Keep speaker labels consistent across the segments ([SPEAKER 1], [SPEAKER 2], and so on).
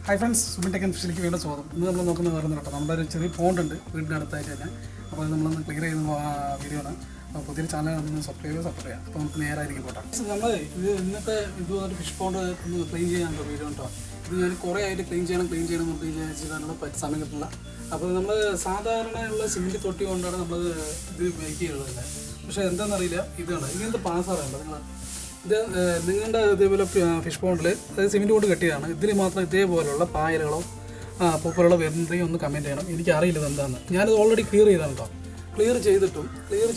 [SPEAKER 1] Hi friends, Subin tech and ഫിഷിലേക്ക് വീണ്ടും സ്വാഗതം. ഇന്ന് നമ്മൾ നോക്കുന്നത് വേറെ കേട്ടോ, നമ്മുടെ ഒരു ചെറിയ പോണ്ടുണ്ട് വീടിൻ്റെ അടുത്തായിട്ട് തന്നെ. അപ്പോൾ അത് നമ്മളൊന്ന് ക്ലിയർ ചെയ്യുന്ന വീഡിയോ ആണ്. അപ്പോൾ പുതിയൊരു ചാനൽ ഒന്ന് സബ്സ്ക്രൈബ് ചെയ്യാം. അപ്പോൾ നമുക്ക് നേരായിരിക്കും പോട്ടെ. നമ്മൾ ഇന്നത്തെ ഇത് വന്നിട്ട് ഫിഷ് പോണ്ട് ഒന്ന് ക്ലീൻ ചെയ്യാനുള്ള വീഡിയോ കേട്ടോ. ഇത് ഞാൻ കുറേ ആയിട്ട് ക്ലീൻ ചെയ്യണം എന്ന് വിചാരിച്ചിട്ടാണ് സമയം കിട്ടില്ല. അപ്പോൾ നമ്മൾ സാധാരണയുള്ള സിമെൻറ്റ് തൊട്ടി കൊണ്ടാണ് നമ്മൾ ഇത് മേക്ക് ചെയ്യുന്നത്. പക്ഷേ എന്താണെന്നറിയില്ല, ഇതാണ് ഇങ്ങനത്തെ പാസാറുണ്ട് നിങ്ങൾ ഇത് നിങ്ങളുടെ ഇതേപോലെ ഫിഷ് പോണ്ടിൽ അതായത് സിമെൻറ്റ് കൊണ്ട് കെട്ടിയതാണ്. ഇതിൽ മാത്രം ഇതേപോലെയുള്ള പായലുകളോ പൂപ്പലുകളോ വരുന്നതെങ്കിൽ ഒന്ന് കമൻറ്റ് ചെയ്യണം. എനിക്കറിയില്ല എന്താണെന്ന്. ഞാനത് ഓൾറെഡി ക്ലിയർ ചെയ്താണ് കേട്ടോ. ക്ലിയർ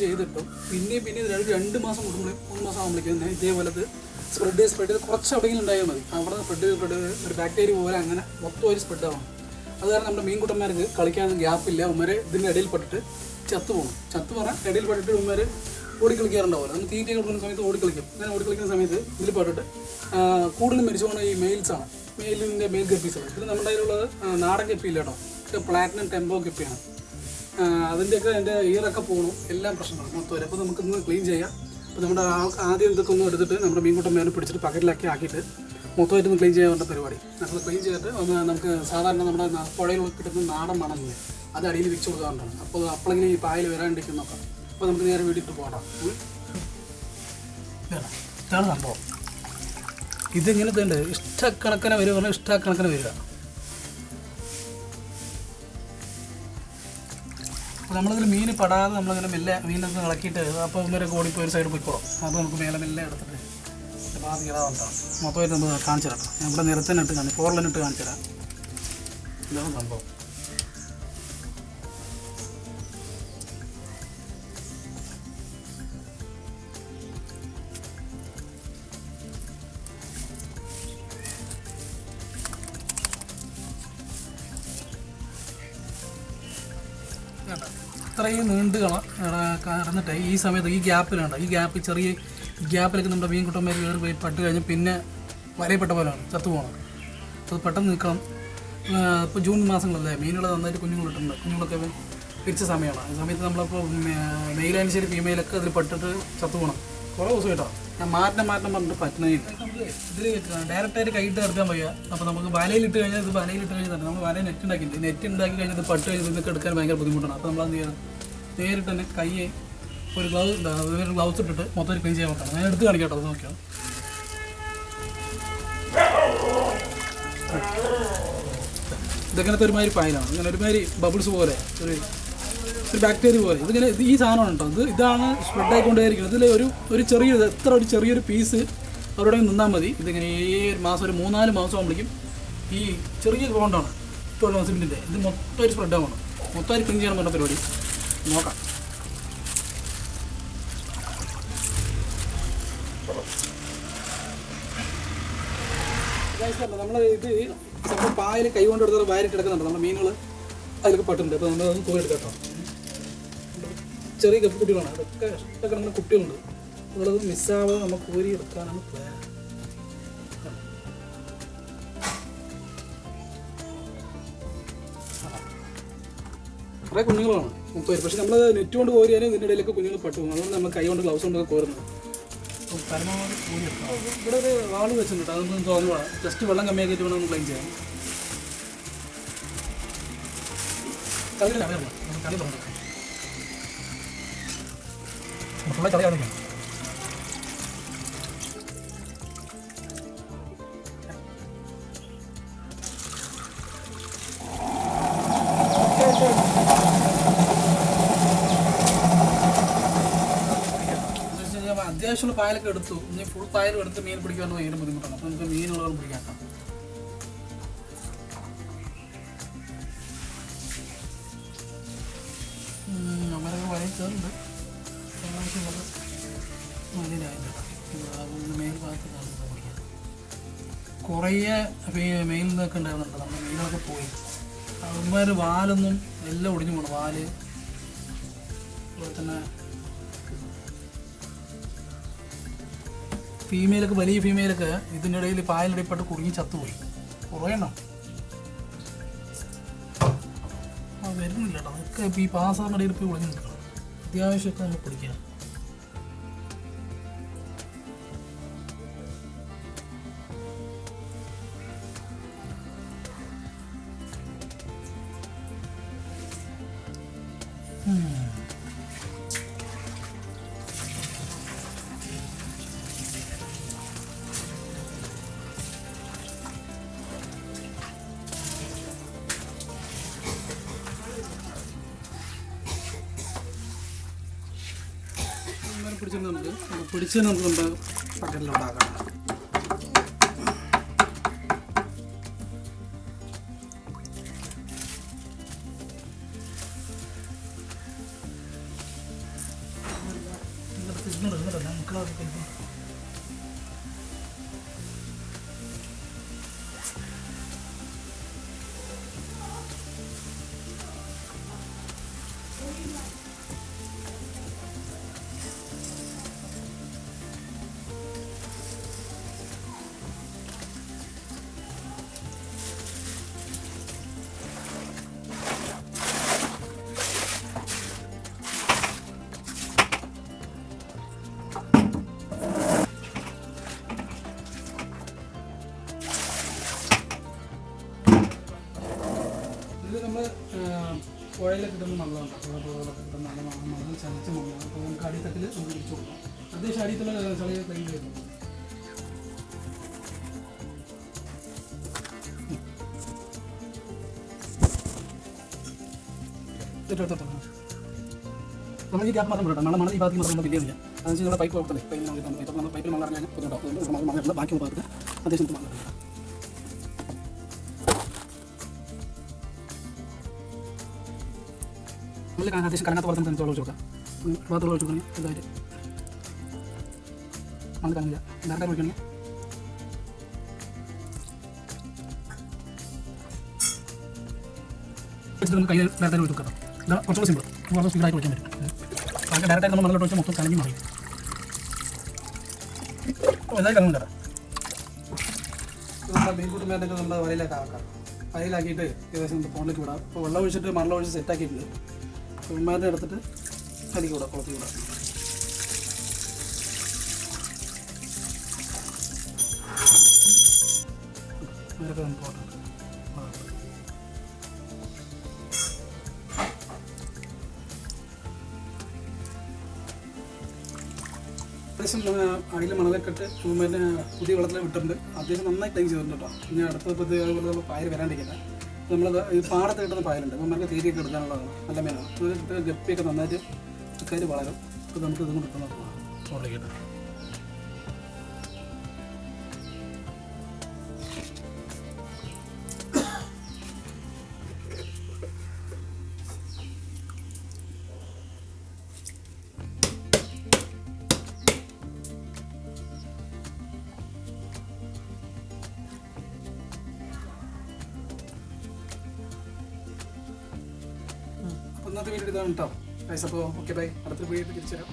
[SPEAKER 1] ചെയ്തിട്ടും പിന്നെ 2 മാസം കൂടുമ്പോൾ 3 മാസം ആകുമ്പോഴേക്കും തന്നെ ഇതേപോലെ സ്പ്രെഡ് ചെയ്ത് കുറച്ച് എവിടെയെങ്കിലും ഉണ്ടായാൽ മതി. അവിടെ സ്പ്രെഡ് ഒരു ബാക്ടീരിയ പോലെ അങ്ങനെ മൊത്തം ഒരു സ്പ്രെഡ് ആവണം. അത് കാരണം നമ്മുടെ മീൻകുട്ടന്മാർക്ക് കളിക്കാൻ ഗ്യാപ്പില്ല. ഉമ്മരെ ഇതിൻ്റെ ഇടയിൽ പെട്ടിട്ട് ചത്തു പറഞ്ഞാൽ ഇടയിൽ പെട്ടിട്ട് ഉമ്മര് ഓടിക്കളിക്കാറുണ്ടാവില്ല. നമ്മൾ തീറ്റ കൊടുക്കുന്ന സമയത്ത് ഓടിക്കളിക്കും. അങ്ങനെ ഓടിക്കളിക്കുന്ന സമയത്ത് ഇതിൽ പെട്ടിട്ട് കൂടുതലും മരിച്ചു പോകുന്ന ഈ മെയിൽസാണ്, മെയിൽ ഗപ്പീസാണ്. ഇത് നമ്മുടെ കയ്യിലുള്ളത് നാടൻ ഗപ്പിയില്ല കേട്ടോ, ഇത് പ്ലാറ്റിനം ടെമ്പോ ഗപ്പിയാണ്. അതിൻ്റെയൊക്കെ എൻ്റെ ഇയറൊക്കെ പോകണം, എല്ലാം പ്രശ്നമാണ് മൊത്തം വരെ. അപ്പോൾ നമുക്കിന്ന് ക്ലീൻ ചെയ്യാം. അപ്പോൾ നമ്മുടെ ആദ്യം ഇതൊക്കെ ഒന്ന് എടുത്തിട്ട് നമ്മുടെ മീൻകുട്ടന്മാരെ പിടിച്ചിട്ട് പക്കറ്റിലാക്കി ആക്കിയിട്ട് മൊത്തമായിട്ടൊന്ന് ക്ലീൻ ചെയ്യാനുള്ള പരിപാടി. നമ്മൾ ക്ലീൻ ചെയ്തിട്ട് ഒന്ന് നമുക്ക് സാധാരണ നമ്മുടെ പുഴയിൽ കിട്ടുന്ന നാടൻ മണമില്ലേ, അത് അടിയിൽ വെച്ച് കൊടുക്കാറുണ്ടാണ്. അപ്പോൾ അപ്പോളിങ്ങനെ ഈ പായൽ വരാണ്ടിരിക്കും നോക്കാം. അപ്പോൾ നമുക്ക് നേരെ വീട്ടിട്ട് പോകാം. ഇതാണ് സംഭവം. ഇതിങ്ങനത്തെ ഉണ്ട്, ഇഷ്ടക്കണക്കിനെ വരിക പറഞ്ഞാൽ ഇഷ്ടക്കണക്കിന് വരിക. അപ്പോൾ നമ്മളിതിൽ മീൻ പെടാതെ നമ്മളിങ്ങനെ മെല്ലെ മീനൊക്കെ ഇളക്കിയിട്ട് അപ്പോൾ ഇവരൊക്കെ ഓടിപ്പോയി ഒരു സൈഡ് പോയിക്കോളും. അപ്പോൾ നമുക്ക് മെല്ലെ എടുത്തിട്ട് പാതി ഇടാവുന്നതാണ്. മൊത്തമായിട്ട് നമ്മൾ കാണിച്ചു തരാം. ഞാൻ ഇവിടെ നിരത്തനിട്ട് ഫോറിലിട്ട് കാണിച്ചു തരാം. ഇതാണ് സംഭവം. ഇത്രയും നീണ്ട് കിടന്നിട്ട് ഈ സമയത്ത് ഈ ഗ്യാപ്പിലുണ്ട്, ഈ ഗ്യാപ്പിലൊക്കെ നമ്മുടെ മീൻകുട്ടന്മാർ കയറി പോയി പെട്ട് കഴിഞ്ഞ് പിന്നെ വരയപ്പെട്ട പോലെയാണ് ചത്തു പോകണം. അത് പെട്ടെന്ന് നിൽക്കണം. ഇപ്പോൾ ജൂൺ മാസങ്ങളല്ലേ, മീനുകൾ നന്നായിട്ട് കുഞ്ഞുങ്ങളിട്ടുണ്ട്. കുഞ്ഞുങ്ങളൊക്കെ പിരിച്ച സമയമാണ്. ആ സമയത്ത് നമ്മളിപ്പോൾ മെയിലായാലും ശരി ഫീമെയിലൊക്കെ അതിൽ പെട്ടിട്ട് ചത്തു പോകണം. കുറേ ദിവസം കേട്ടോ. ഞാൻ മാറ്റം പറഞ്ഞിട്ട് പറ്റുന്നതില്ല. ഇതിൽ ഡയറക്റ്റായിട്ട് കൈയിട്ട് എടുക്കാൻ വയ്യ. അപ്പോൾ നമുക്ക് വലയിലിട്ട് കഴിഞ്ഞാൽ തന്നെ നമ്മൾ വല നെറ്റ് ഉണ്ടാക്കി കഴിഞ്ഞാൽ ഇത് പട്ട് കഴിഞ്ഞ് ഇതൊക്കെ എടുക്കാൻ ഭയങ്കര ബുദ്ധിമുട്ടാണ്. അപ്പോൾ നമ്മളത് ചെയ്യണം, നേരിട്ട് തന്നെ കയ്യെ ഒരു ഗ്ലൗസ് ഇട്ടിട്ട് മൊത്തം ക്ലീൻ ചെയ്യാൻ നോക്കണം. ഞാൻ എടുത്ത് കാണിക്കാം കേട്ടോ, അത് നോക്കിയാൽ. ഇതങ്ങനത്തെ ഒരുമാതിരി പായലാണ്, ഇങ്ങനെ ഒരുമാതിരി ബബിൾസ് പോലെ ഒരു ബാക്ടീരിയ പോലെ ഇതിങ്ങനെ ഈ സാധനമാണ് കേട്ടോ. ഇതാണ് സ്പ്രെഡ് ആയിക്കൊണ്ടേയിരിക്കുന്നത്. ഇതിൽ ഒരു ചെറിയൊരു പീസ് അവരുടെ നിന്നാൽ മതി. ഇതിങ്ങനെ ഒരു 3-4 മാസം ആകുമ്പോഴേക്കും ഈ ചെറിയ ബോണ്ടാണ് 12 മാസത്തിൻ്റെ ഇത് മൊത്തം ഒരു സ്പ്രെഡ് ആവണം. മൊത്തം ക്ലീൻ ചെയ്യണം പറഞ്ഞ പരിപാടി നോക്കാം. നമ്മൾ ഇത് ചിലപ്പോൾ പായൽ കൈ കൊണ്ട് എടുത്താൽ വാരി കിടക്കുന്നുണ്ട്. നമ്മുടെ മീനുകൾ അതിലൊക്കെ പട്ടുണ്ട്. അപ്പോൾ നമ്മളത് കോരിയെടുക്കാം കേട്ടോ. ചെറിയ ഗപ്പി കുട്ടികളാണ്, അതൊക്കെ ഇഷ്ടക്കിടക്കുന്ന കുട്ടികളുണ്ട്. അതുള്ളത് മിസ്സാവാതെ നമ്മൾ കോരി എടുക്കാനാണ് പ്ലാൻ. കുറേ കുഞ്ഞുങ്ങളാണ് 30. പക്ഷേ നമ്മൾ നെറ്റ് കൊണ്ട് കോരിയാലും ഇതിൻ്റെ ഇടയിലൊക്കെ കുഞ്ഞുങ്ങൾ പെട്ടു പോകും. അതുകൊണ്ട് നമ്മൾ കൈ കൊണ്ട് ഗ്ലൗസ് കൊണ്ടൊക്കെ കോരുന്നത്. അപ്പോൾ പരമാവധി കോരി എടുക്കാം. ഇവിടെ ഒരു വാള് വെച്ചിട്ടുണ്ട്, അതൊന്നും തോന്നുവാണ്. ജസ്റ്റ് വെള്ളം കമ്മിയാക്കിയിട്ട് വേണം ക്ലീൻ ചെയ്യാൻ. കളി പറഞ്ഞു മറ്റുള്ള കളിയാണ്. അത്യാവശ്യമുള്ള പായലൊക്കെ എടുത്തു. ഇനി ഫുൾ പായലും എടുത്ത് മീൻ പിടിക്കാൻ ഭയങ്കര ബുദ്ധിമുട്ടാണ്. അപ്പോൾ നമുക്ക് മീനുകളൊന്നും പിടിക്കാം. നമ്മളൊക്കെ വഴി കയറുന്നുണ്ട്. മെയിൽ ഭാഗത്ത് കുറേ മെയിൽ നിന്നൊക്കെ ഉണ്ടായിരുന്നുണ്ട്. നമ്മുടെ മെയിലൊക്കെ പോയി. അവന്മാർ വാലൊന്നും എല്ലാം ഒടിഞ്ഞു പോകണം. വാല് അതുപോലെ തന്നെ വലിയ ഫീമെയിലൊക്കെ ഇതിൻ്റെ ഇടയിൽ പായലിടയിൽപ്പെട്ട് കുടുങ്ങി ചത്തുപോയി. കുറേ എണ്ണം വരുന്നില്ല കേട്ടോ. അതൊക്കെ ഈ പാസാറിൻ്റെ ഇടയിൽ പോയി ഒളിഞ്ഞു നിൽക്കണം. അത്യാവശ്യമൊക്കെ നമ്മൾ പിടിക്കാം. പിടിച്ച് നമുക്ക് നമ്മുടെ പക്കറ്റിലുണ്ടാക്കണം. ഇത് നമ്മൾ പുഴയിലൊക്കെ കിട്ടുന്ന മണ്ണുണ്ട്. പുഴയിലൊക്കെ കിട്ടുന്ന നല്ല മണ്ണ് ചതച്ച മണ്ണാണ്. അപ്പോൾ നമുക്ക് അടിത്തട്ടിൽ നമുക്ക് പിടിച്ചു കൊടുക്കാം. അത്യാവശ്യം അടിയത്തുള്ള ചെറിയ ക്ലീൻ ചെയ്യുന്നു. നമ്മൾ ഈ ഗ്യാപ്പ് മാത്രം വിടണം. മണം ഈ ഭാഗത്ത് മാത്രം വലിയ ഇല്ല. അതെന്ന് വെച്ചാൽ നിങ്ങളുടെ പൈപ്പ് കുഴപ്പമില്ല. പൈപ്പിൽ നമ്മൾ പൈപ്പിൽ മണ്ണ് അറിഞ്ഞാൽ ബുദ്ധിമുട്ടാവും. ബാക്കി ഭാഗത്ത് അത്യാവശ്യം മണ്ണ് നല്ല അത്യാവശ്യം കലങ്ങാത്ത പോലെ നമുക്ക് വെള്ളം ഒഴിച്ച് കൊടുക്കാം. ഭാഗത്തോളം ഒഴിച്ച് കൊടുക്കണമെങ്കിൽ ഇതായിട്ട് മണ്ണ് കലങ്ങില്ല. ഡയറക്റ്റ് ഒഴിക്കണമെങ്കിൽ നമുക്ക് കയ്യിൽ ഡയറക്റ്റ് ഒഴിച്ച് കൊടുക്കാം. ഇതാണ് കുറച്ചുകൂടി സിമ്പിൾ. വളരെ സ്പീഡായിട്ട് ഒഴിക്കാൻ പറ്റും. ബാക്കി ഡയറക്റ്റായിട്ട് നമ്മൾ മണ്ണിലോട്ട് ഒഴിച്ചാൽ മൊത്തം കലങ്ങി മറിയും. ഇതായി കലങ്ങും കേട്ടോ. നമ്മുടെ മീൻകൂട്ട് മേലൊക്കെ നമ്മുടെ വലയിലേക്ക് ആക്കാം. വലയിലാക്കിയിട്ട് ഏകദേശം നമ്മുടെ ഫോണിലേക്ക് വിടാം. ഇപ്പോൾ വെള്ളം ഒഴിച്ചിട്ട് മണ്ണെല്ലാം ഒഴിച്ച് സെറ്റാക്കിയിട്ടുണ്ട്. ഉമ്മാരുടെ എടുത്തിട്ട് കലിക്ക് വിടാം, കുളത്തിൽ വിടാം. അവരൊക്കെ നമുക്ക് പോകണം. അത്യാവശ്യം അടിയിൽ മണലൊക്കെ ഇട്ട് ചൂമ്പേൻ്റെ പുതിയ വെള്ളത്തിൽ വിട്ടിട്ടുണ്ട്. അത്യാവശ്യം നന്നായി ക്ലീൻ ചെയ്തിട്ടുണ്ട് കേട്ടോ. ഇനി അടുത്തപ്പത്ത് അതുപോലെ പായൽ വരാണ്ടിരിക്കുന്നത് നമ്മളത് ഈ പാടത്ത് കിട്ടുന്ന പായലുണ്ട്. അപ്പോൾ നമുക്ക് തീരെയൊക്കെ എടുക്കാനുള്ളതാണ്. നല്ല മീനാണ്. ഇത് ഗപ്പിയൊക്കെ നന്നായിട്ട് ചിക്കൻ വളരും. അപ്പോൾ നമുക്ക് ഇതും കിട്ടുന്ന ചോറിലേക്കിട്ട് ഇന്നത്തെ വീഡിയോ ഇതാണ് കേട്ടോ. അപ്പോൾ ഓക്കെ ബൈ. അടുത്തൊരു വീഡിയോ തിരിച്ചു തരാം.